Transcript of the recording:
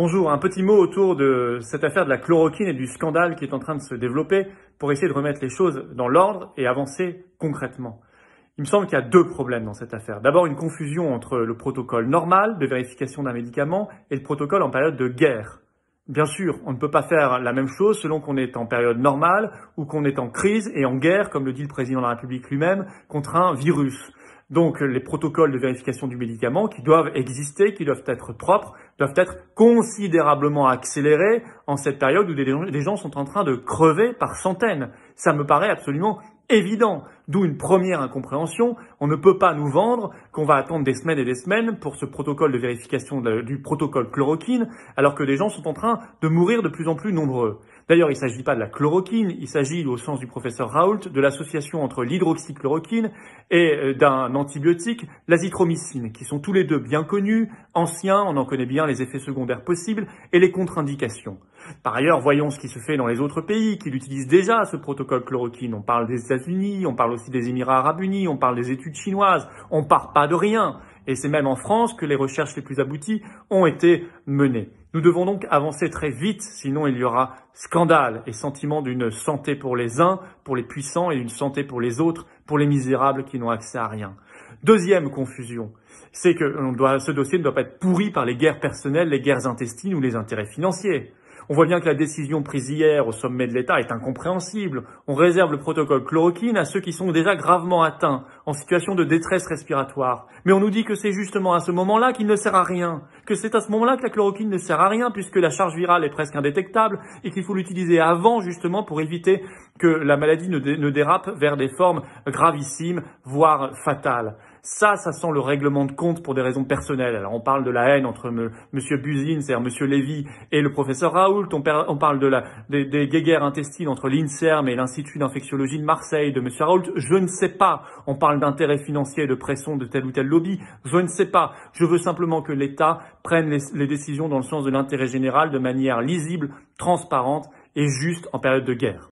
Bonjour, un petit mot autour de cette affaire de la chloroquine et du scandale qui est en train de se développer pour essayer de remettre les choses dans l'ordre et avancer concrètement. Il me semble qu'il y a deux problèmes dans cette affaire. D'abord, une confusion entre le protocole normal de vérification d'un médicament et le protocole en période de guerre. Bien sûr, on ne peut pas faire la même chose selon qu'on est en période normale ou qu'on est en crise et en guerre, comme le dit le président de la République lui-même, contre un virus. Donc les protocoles de vérification du médicament qui doivent exister, qui doivent être propres, doivent être considérablement accélérés en cette période où des gens sont en train de crever par centaines. Ça me paraît absolument évident, d'où une première incompréhension. On ne peut pas nous vendre qu'on va attendre des semaines et des semaines pour ce protocole de vérification du protocole chloroquine, alors que les gens sont en train de mourir de plus en plus nombreux. D'ailleurs, il ne s'agit pas de la chloroquine, il s'agit, au sens du professeur Raoult, de l'association entre l'hydroxychloroquine et d'un antibiotique, l'azithromycine, qui sont tous les deux bien connus, anciens, on en connaît bien les effets secondaires possibles et les contre-indications. Par ailleurs, voyons ce qui se fait dans les autres pays qui l'utilisent déjà, ce protocole chloroquine. On parle des États-Unis, on parle aussi des Émirats arabes unis, on parle des études chinoises, on part pas de rien. Et c'est même en France que les recherches les plus abouties ont été menées. Nous devons donc avancer très vite, sinon il y aura scandale et sentiment d'une santé pour les uns, pour les puissants, et d'une santé pour les autres, pour les misérables qui n'ont accès à rien. Deuxième confusion, c'est que ce dossier ne doit pas être pourri par les guerres personnelles, les guerres intestines ou les intérêts financiers. On voit bien que la décision prise hier au sommet de l'État est incompréhensible. On réserve le protocole chloroquine à ceux qui sont déjà gravement atteints, en situation de détresse respiratoire. Mais on nous dit que c'est justement à ce moment-là qu'il ne sert à rien, que c'est à ce moment-là que la chloroquine ne sert à rien puisque la charge virale est presque indétectable et qu'il faut l'utiliser avant justement pour éviter que la maladie ne dérape vers des formes gravissimes, voire fatales. Ça sent le règlement de compte pour des raisons personnelles. Alors on parle de la haine entre Monsieur Buzyn, c'est-à-dire Monsieur Lévy, et le professeur Raoult. On parle des guéguerres intestines entre l'INSERM et l'Institut d'infectiologie de Marseille de Monsieur Raoult. Je ne sais pas. On parle d'intérêts financiers et de pression de tel ou tel lobby. Je ne sais pas. Je veux simplement que l'État prenne les décisions dans le sens de l'intérêt général de manière lisible, transparente et juste en période de guerre.